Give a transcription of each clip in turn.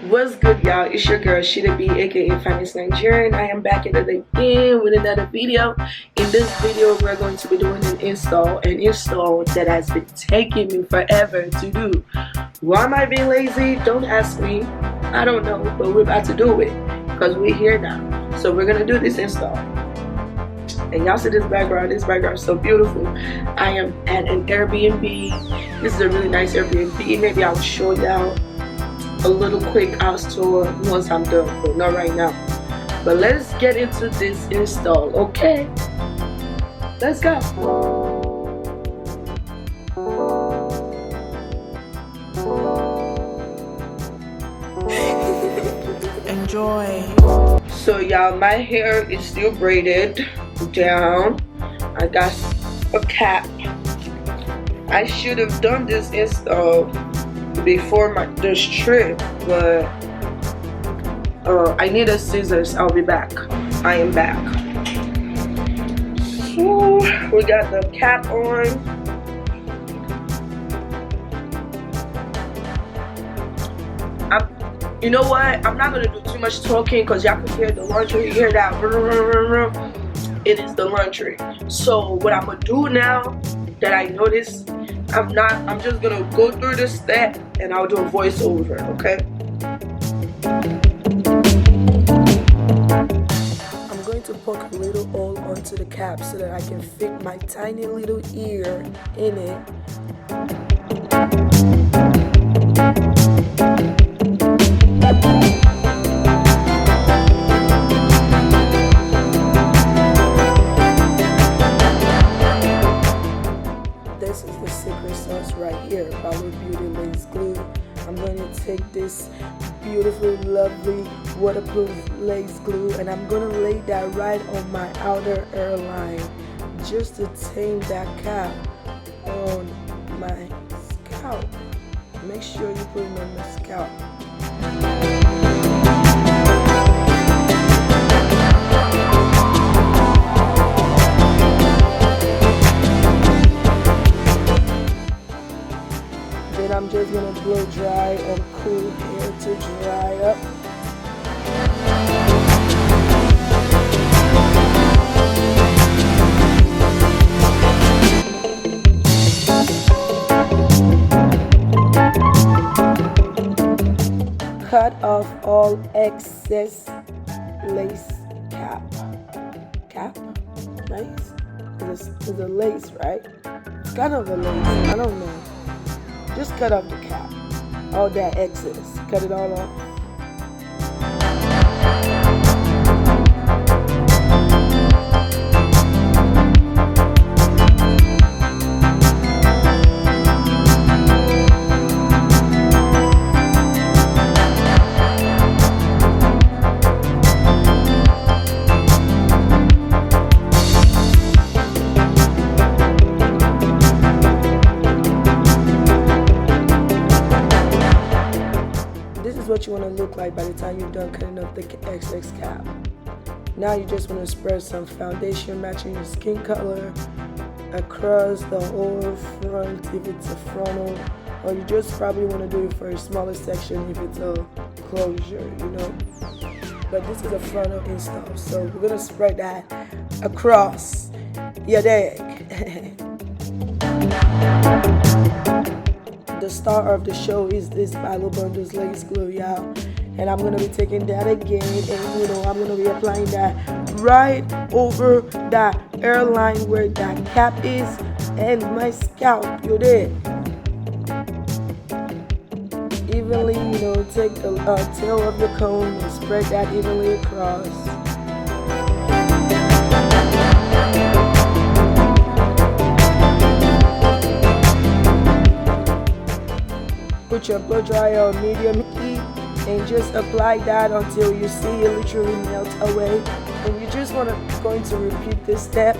What's good, y'all? It's your girl Shida B, aka Finance Nigerian. I am back at it again with another video. In this video, we're going to be doing an install that has been taking me forever to do. Why am I being lazy? Don't ask me. I don't know, but we're about to do it because we're here now. So we're gonna do this install. And y'all see this background is so beautiful. I am at an Airbnb. This is a really nice Airbnb. Maybe I'll show y'all a little quick house tour once I'm done, but not right now. But let's get into this install, okay? Let's go. Enjoy. So y'all, my hair is still braided down. I got a cap. I should have done this install before this trip, but I need a scissors. I'll be back. I am back. So we got the cap on. You know what? I'm not gonna do too much talking because y'all can hear the laundry. You hear that? It is the laundry. So what I'm gonna do now that I noticed, I'm just gonna go through this step and I'll do a voiceover, okay? I'm going to poke a little hole onto the cap so that I can fit my tiny little ear in it. This is the secret sauce right here, BALOBEAUTY lace glue. I'm going to take this beautiful, lovely, waterproof lace glue and I'm going to lay that right on my outer hairline just to tame that cap on my scalp. Make sure you put it on the scalp. I'm just gonna blow dry and cool hair to dry up. Cut off all excess lace cap, right? It's a lace, right? It's kind of a lace, I don't know. Just cut off the cap, all that excess, cut it all off. What you want to look like by the time you're done cutting up the excess cap. Now you just want to spread some foundation matching your skin color across the whole front if it's a frontal, or you just probably want to do it for a smaller section if it's a closure, you know. But this is a frontal install, so we're gonna spread that across your neck. The star of the show is this BALOBEAUTY lace glue, y'all, and I'm gonna be taking that again, and you know I'm gonna be applying that right over that hairline where that cap is and my scalp. You did evenly, you know, take the tail of your comb and spread that evenly across. Put your blow dryer on medium heat and just apply that until you see it literally melt away. And you just going to repeat this step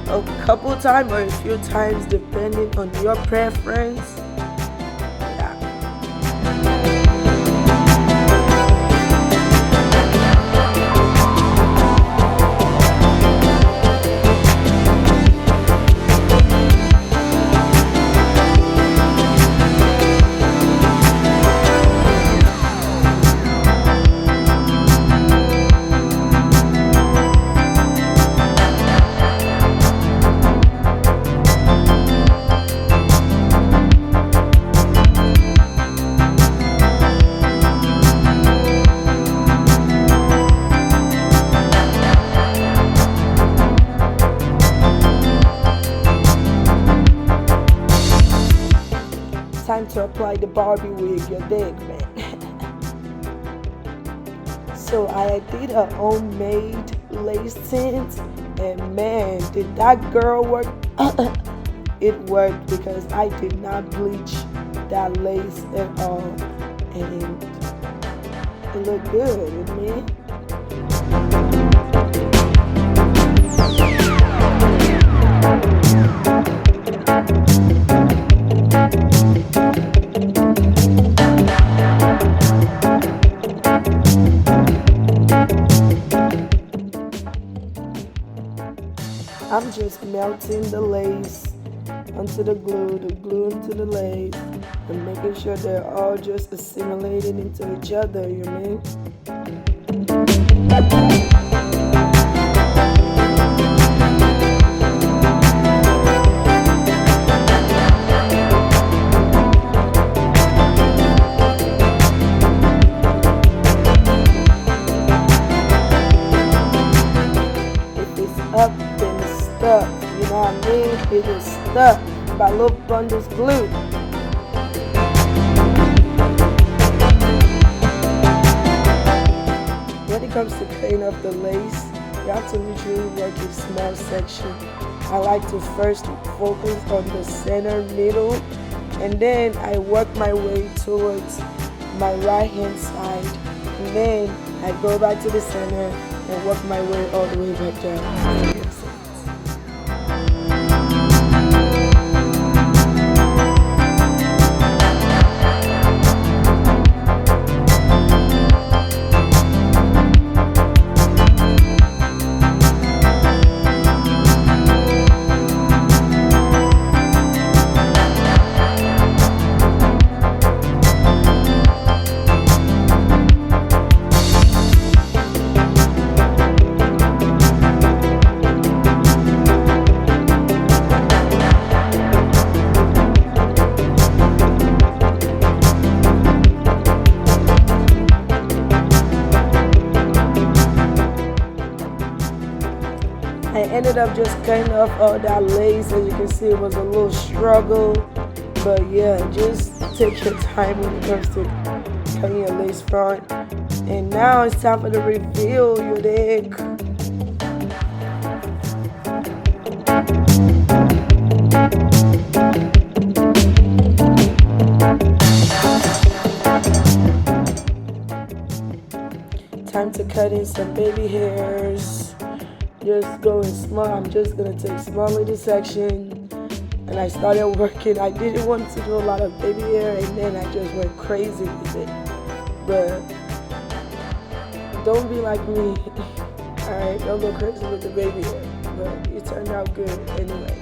a couple times or a few times depending on your preference. apply the Barbie wig, you dig, man. So I did a homemade lace tint, and man, did that girl work. It worked because I did not bleach that lace at all, and it looked good with me. I'm just melting the lace onto the glue into the lace, and making sure they're all just assimilated into each other, you mean? If it's up, then it's stuck, you know what I mean? It is stuck by little bundles glue. When it comes to cutting up the lace, you have to usually work in small sections. I like to first focus on the center middle, and then I work my way towards my right hand side, and then I go back to the center and work my way all the way back down. I ended up just cutting off all that lace. As you can see, it was a little struggle, but yeah, just take your time when it comes to cutting your lace front. And now it's time for the reveal, you dig? Time to cut in some baby hairs. Just going small. I'm just gonna take small little section, and I started working. I didn't want to do a lot of baby hair, and then I just went crazy with it. But don't be like me. Alright, don't go crazy with the baby hair. But it turned out good anyway.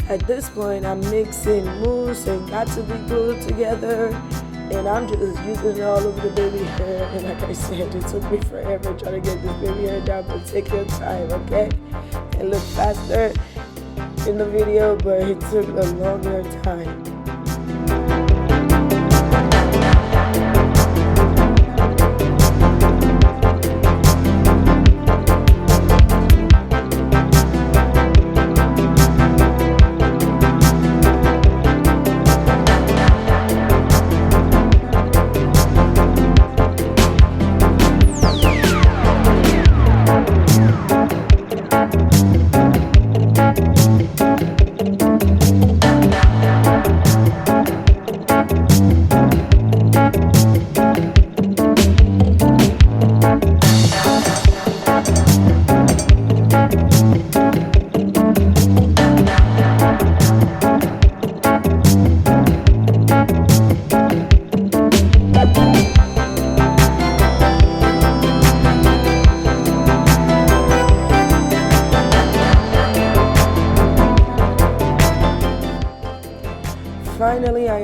At this point, I'm mixing mousse and got to be glued together, and I'm just using it all over the baby hair. And like I said, it took me forever trying to get this baby hair down, but take your time, okay? It looked faster in the video, but it took a longer time.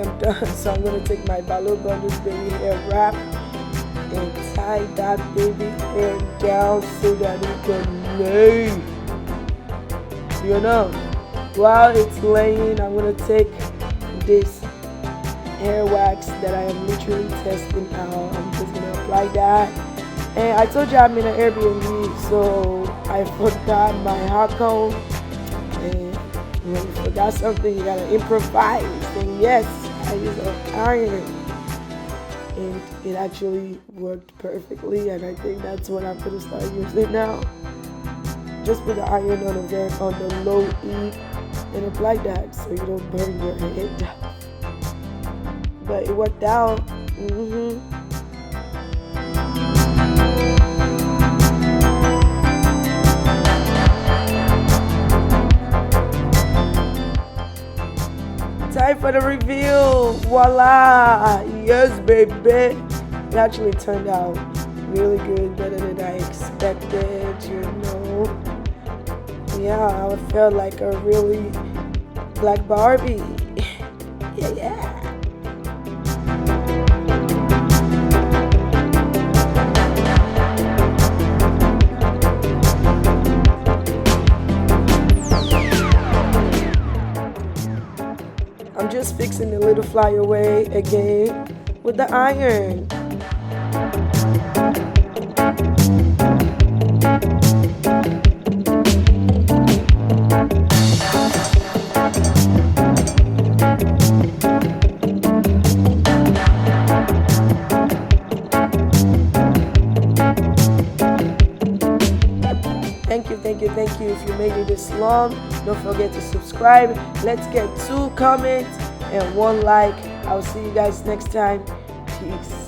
I'm done. So I'm gonna take my BALOBEAUTYBRAND this baby hair wrap and tie that baby hair down so that it can lay. You know, while it's laying, I'm gonna take this hair wax that I am literally testing out. I'm just gonna apply that. And I told you I'm in an Airbnb, so I forgot my hot comb. And when you forgot something, you gotta improvise. And yes, I used an iron, and it actually worked perfectly. And I think that's what I'm gonna start using now. Just put the iron on the low E and apply that so you don't burn your head. But it worked out. Time for the reveal. Voila! Yes, baby. It actually turned out really good, better than I expected, you know. Yeah, I felt like a really black Barbie. Yeah. I'm just fixing the little flyaway again with the iron. Thank you. If you made it this long, don't forget to subscribe. Let's get 2 comments and 1 like. I'll see you guys next time. Peace.